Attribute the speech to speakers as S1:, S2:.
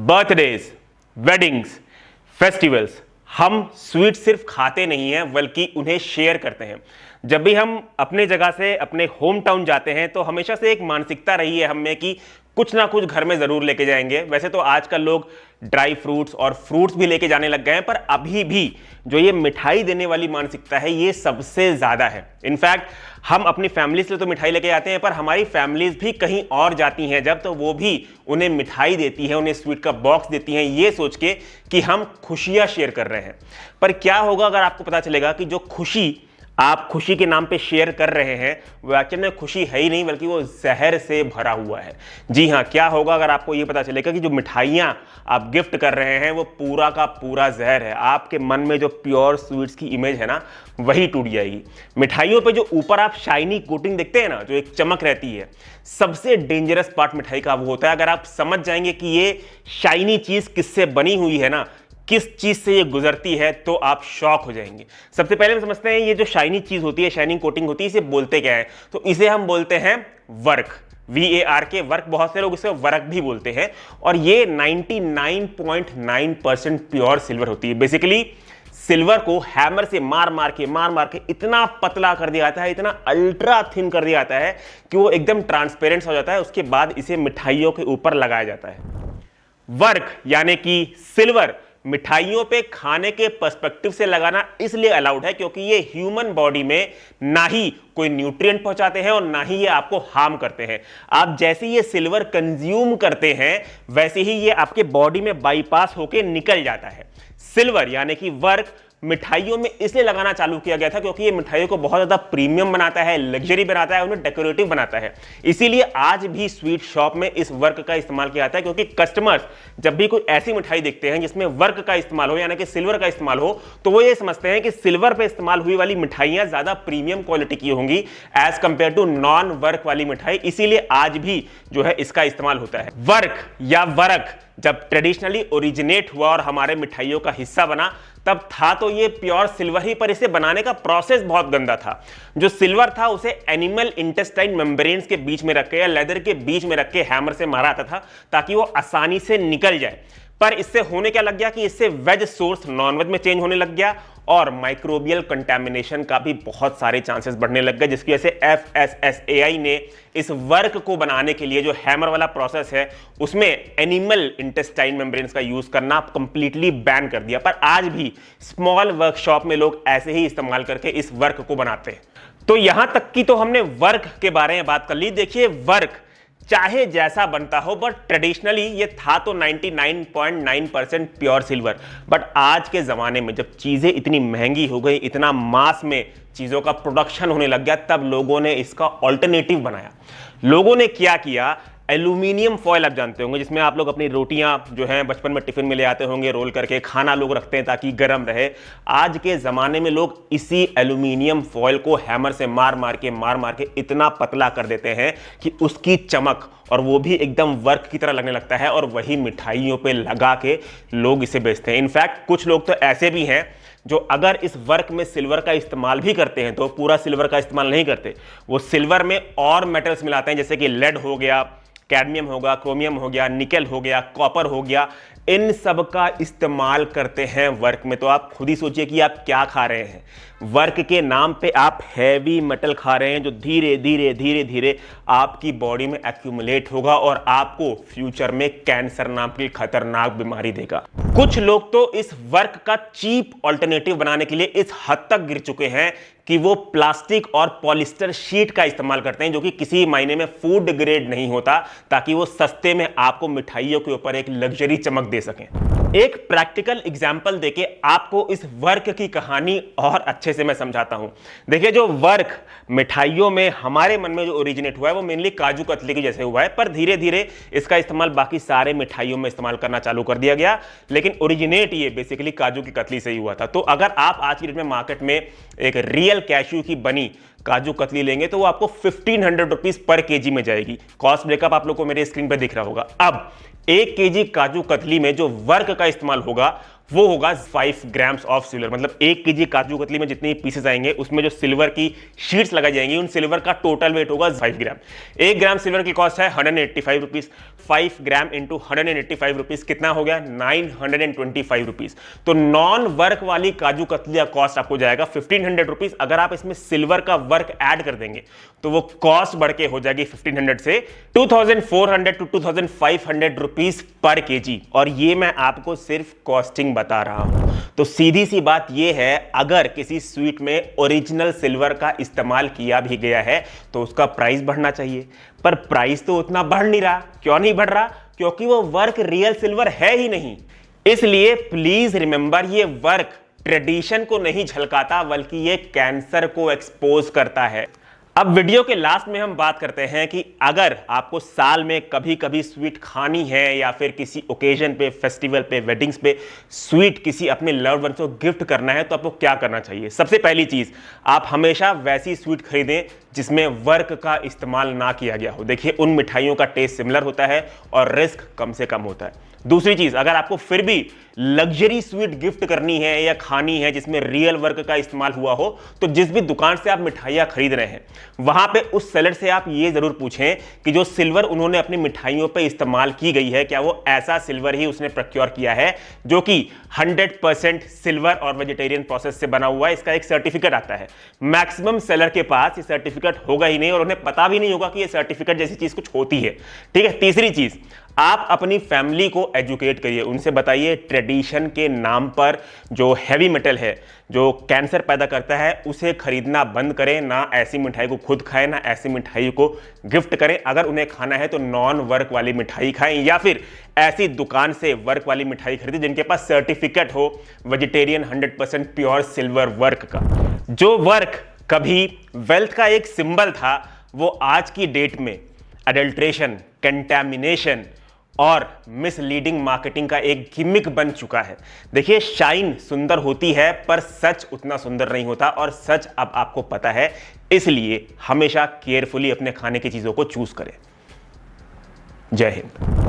S1: Birthdays, weddings, festivals, हम sweet सिर्फ खाते नहीं हैं बल्कि उन्हें शेयर करते हैं। जब भी हम अपने जगह से अपने होम टाउन जाते हैं तो हमेशा से एक मानसिकता रही है हमें कि कुछ ना कुछ घर में जरूर लेके जाएंगे। वैसे तो आजकल लोग ड्राई फ्रूट्स और फ्रूट्स भी लेके जाने लग गए हैं, पर अभी भी जो ये मिठाई देने वाली मानसिकता है ये सबसे ज्यादा है। इनफैक्ट हम अपनी फैमिली से तो मिठाई लेके जाते हैं, पर हमारी फैमिलीज भी कहीं और जाती हैं जब, तो वो भी उन्हें मिठाई देती है, उन्हें स्वीट का बॉक्स देती हैं, ये सोच के कि हम खुशियां शेयर कर रहे हैं। पर क्या होगा अगर आपको पता चलेगा कि जो खुशी आप खुशी के नाम पे शेयर कर रहे हैं वो एक्चुअल में खुशी है ही नहीं बल्कि वो जहर से भरा हुआ है। जी हाँ, क्या होगा अगर आपको ये पता चलेगा कि जो मिठाइयाँ आप गिफ्ट कर रहे हैं वो पूरा का पूरा जहर है। आपके मन में जो प्योर स्वीट्स की इमेज है ना वही टूट जाएगी। मिठाइयों पे जो ऊपर आप शाइनी कोटिंग देखते हैं ना, जो एक चमक रहती है, सबसे डेंजरस पार्ट मिठाई का वो होता है। अगर आप समझ जाएंगे कि ये शाइनी चीज किससे बनी हुई है ना, किस चीज से ये गुजरती है, तो आप शॉक हो जाएंगे। सबसे पहले हम समझते हैं ये जो शाइनी चीज होती है, शाइनिंग कोटिंग होती है, इसे बोलते क्या है? तो इसे हम बोलते हैं वर्क, VARK, वर्क। बहुत से लोग इसे वर्क भी बोलते हैं। और ये 99.9% प्योर सिल्वर होती है। बेसिकली सिल्वर को हैमर से मार मार के इतना पतला कर दिया जाता है, इतना अल्ट्रा थिन कर दिया जाता है कि वो एकदम ट्रांसपेरेंट हो जाता है। उसके बाद इसे मिठाइयों के ऊपर लगाया जाता है। वर्क यानी कि सिल्वर मिठाइयों पे खाने के पर्सपेक्टिव से लगाना इसलिए अलाउड है क्योंकि ये ह्यूमन बॉडी में ना ही कोई न्यूट्रिएंट पहुंचाते हैं और ना ही ये आपको हार्म करते हैं। आप जैसे ये सिल्वर कंज्यूम करते हैं वैसे ही ये आपके बॉडी में बाईपास होके निकल जाता है। सिल्वर यानी कि वर्क मिठाइयों में इसलिए लगाना चालू किया गया था क्योंकि ये मिठाइयों को बहुत ज्यादा प्रीमियम बनाता है, लग्जरी बनाता है, उन्हें डेकोरेटिव बनाता है। इसीलिए आज भी स्वीट शॉप में इस वर्क का इस्तेमाल किया जाता है क्योंकि कस्टमर्स जब भी कोई ऐसी मिठाई देखते हैं जिसमें वर्क का इस्तेमाल हो यानी कि सिल्वर का इस्तेमाल हो, तो वो ये समझते हैं कि सिल्वर पे इस्तेमाल हुई वाली मिठाइयां ज्यादा प्रीमियम क्वालिटी की होंगी as compare to non work वाली मिठाई। इसीलिए आज भी जो है इसका इस्तेमाल होता है। वर्क या वर्क जब ट्रेडिशनली ओरिजिनेट हुआ और हमारे मिठाइयों का हिस्सा बना तब था तो ये प्योर सिल्वर ही, पर इसे बनाने का प्रोसेस बहुत गंदा था। जो सिल्वर था उसे एनिमल इंटेस्टाइन मेम्ब्रेन्स के बीच में रख के या लेदर के बीच में रख के हैमर से मारा जाता था ताकि वो आसानी से निकल जाए। पर इससे होने क्या लग गया कि इससे वेज सोर्स नॉन वेज में चेंज होने लग गया और माइक्रोबियल कंटेमिनेशन का भी बहुत सारे चांसेस बढ़ने लग गए, जिसकी वजह से FSSAI ने इस वर्क को बनाने के लिए जो हैमर वाला प्रोसेस है उसमें एनिमल इंटेस्टाइन मेम्ब्रेन्स का यूज करना कंप्लीटली बैन कर दिया। पर आज भी स्मॉल वर्कशॉप में लोग ऐसे ही इस्तेमाल करके इस वर्क को बनाते हैं। तो यहां तक की तो हमने वर्क के बारे में बात कर ली। देखिए, वर्क चाहे जैसा बनता हो बट ट्रेडिशनली ये था तो 99.9% प्योर सिल्वर। बट आज के जमाने में जब चीजें इतनी महंगी हो गई, इतना मास में चीजों का प्रोडक्शन होने लग गया, तब लोगों ने इसका ऑल्टरनेटिव बनाया। लोगों ने क्या किया, एल्यूमिनियम फॉयल आप जानते होंगे जिसमें आप लोग अपनी रोटियां जो हैं बचपन में टिफिन में ले आते होंगे, रोल करके खाना लोग रखते हैं ताकि गर्म रहे। आज के जमाने में लोग इसी एल्यूमिनियम फॉयल को हैमर से मार मार के इतना पतला कर देते हैं कि उसकी चमक और वो भी एकदम वर्क की तरह लगने लगता है और वही मिठाइयों पे लगा के लोग इसे बेचते हैं। इनफैक्ट कुछ लोग तो ऐसे भी हैं जो अगर इस वर्क में सिल्वर का इस्तेमाल भी करते हैं तो पूरा सिल्वर का इस्तेमाल नहीं करते, वो सिल्वर में और मेटल्स मिलाते हैं जैसे कि लेड हो गया, कैडमियम होगा, क्रोमियम हो गया, निकेल हो गया, कॉपर हो गया, इन सब का इस्तेमाल करते हैं वर्क में। तो आप खुद ही सोचिए कि आप क्या खा रहे हैं। वर्क के नाम पे आप हैवी मेटल खा रहे हैं जो धीरे धीरे आपकी बॉडी में एक्यूमुलेट होगा और आपको फ्यूचर में कैंसर नाम की खतरनाक बीमारी देगा। कुछ लोग तो इस वर्क का चीप ऑल्टरनेटिव बनाने के लिए इस हद तक गिर चुके हैं कि वो प्लास्टिक और पॉलिस्टर शीट का इस्तेमाल करते हैं जो कि किसी मायने में फूड ग्रेड नहीं होता, ताकि वो सस्ते में आपको मिठाइयों के ऊपर एक लग्जरी चमक दे सकें। एक प्रैक्टिकल एग्जांपल देके आपको इस वर्क की कहानी और अच्छे से मैं समझाता हूं। देखिए, जो वर्क मिठाइयों में हमारे मन में जो ओरिजिनेट हुआ है वो मेनली काजू कतली के जैसे हुआ है, पर धीरे धीरे इसका इस्तेमाल बाकी सारे मिठाइयों में इस्तेमाल करना चालू कर दिया गया, लेकिन ओरिजिनेट ये बेसिकली काजू की कतली से ही हुआ था। तो अगर आप आज की डेट में मार्केट में एक रियल कैश्यू की बनी काजू कतली लेंगे तो वो आपको 1500 रुपीज पर केजी में जाएगी। कॉस्ट ब्रेकअप आप लोग को मेरे स्क्रीन पर दिख रहा होगा। अब 1 केजी काजू कतली में जो वर्क का इस्तेमाल होगा वो होगा 5 ग्राम्स ऑफ सिल्वर। मतलब 1 केजी काजू कतली में जितने पीसेस आएंगे उसमें जो सिल्वर की शीट्स लगाई जाएंगी उन सिल्वर का टोटल वेट होगा 5 ग्राम। 1 ग्राम सिल्वर की कॉस्ट है 185 रुपीज। 5 ग्राम इंटू 185 रुपीज कितना हो गया? 925 रुपीज। तो नॉन वर्क वाली काजू कतली का कॉस्ट आपको जाएगा 1500 रुपीज। अगर आप इसमें सिल्वर का वर्क ऐड कर देंगे तो वो कॉस्ट बढ़ के हो जाएगी 1500 से 2400 टू 2500 रुपीज पर केजी। और ये मैं आपको सिर्फ कॉस्टिंग बता रहा हूं। तो सीधी सी बात यह है, अगर किसी स्वीट में ओरिजिनल सिल्वर का इस्तेमाल किया भी गया है तो उसका प्राइस बढ़ना चाहिए, पर प्राइस तो उतना बढ़ नहीं रहा। क्यों नहीं बढ़ रहा? क्योंकि वो वर्क रियल सिल्वर है ही नहीं। इसलिए प्लीज रिमेंबर, ये वर्क ट्रेडिशन को नहीं झलकाता बल्कि ये कैंसर को एक्सपोज करता है। अब वीडियो के लास्ट में हम बात करते हैं कि अगर आपको साल में कभी कभी स्वीट खानी है या फिर किसी ओकेजन पे, फेस्टिवल पे, वेडिंग्स पे स्वीट किसी अपने लव्ड वन को गिफ्ट करना है तो आपको क्या करना चाहिए? सबसे पहली चीज, आप हमेशा वैसी स्वीट खरीदें जिसमें वर्क का इस्तेमाल ना किया गया हो। देखिए, उन मिठाइयों का टेस्ट सिमिलर होता है और रिस्क कम से कम होता है। दूसरी चीज, अगर आपको फिर भी लग्जरी स्वीट गिफ्ट करनी है या खानी है जिसमें रियल वर्क का इस्तेमाल हुआ हो, तो जिस भी दुकान से आप मिठाइयां खरीद रहे हैं वहां पे उस सेलर से आप ये जरूर पूछें कि जो सिल्वर उन्होंने अपनी मिठाइयों पे इस्तेमाल की गई है, क्या वो ऐसा सिल्वर ही उसने प्रोक्योर किया है जो कि 100% सिल्वर और वेजिटेरियन प्रोसेस से बना हुआ है। इसका एक सर्टिफिकेट आता है। मैक्सिमम सेलर के पास ये सर्टिफिकेट होगा ही नहीं और उन्हें पता भी नहीं होगा कि ये सर्टिफिकेट जैसी चीज कुछ होती है। ठीक है। तीसरी चीज, आप अपनी फैमिली को एजुकेट करिए, उनसे बताइए ट्रेडिशन के नाम पर जो हैवी मेटल है, जो कैंसर पैदा करता है, उसे खरीदना बंद करें। ना ऐसी मिठाई को खुद खाएं, ना ऐसी मिठाई को गिफ्ट करें। अगर उन्हें खाना है तो नॉन वर्क वाली मिठाई खाएं या फिर ऐसी दुकान से वर्क वाली मिठाई खरीदें जिनके पास सर्टिफिकेट हो वेजिटेरियन 100% प्योर सिल्वर वर्क का। जो वर्क कभी वेल्थ का एक सिंबल था वो आज की डेट में अडल्ट्रेशन, कंटैमिनेशन और मिसलीडिंग मार्केटिंग का एक गिमिक बन चुका है। देखिए, शाइन सुंदर होती है पर सच उतना सुंदर नहीं होता और सच अब आपको पता है। इसलिए हमेशा केयरफुली अपने खाने की चीजों को चूज करें। जय हिंद।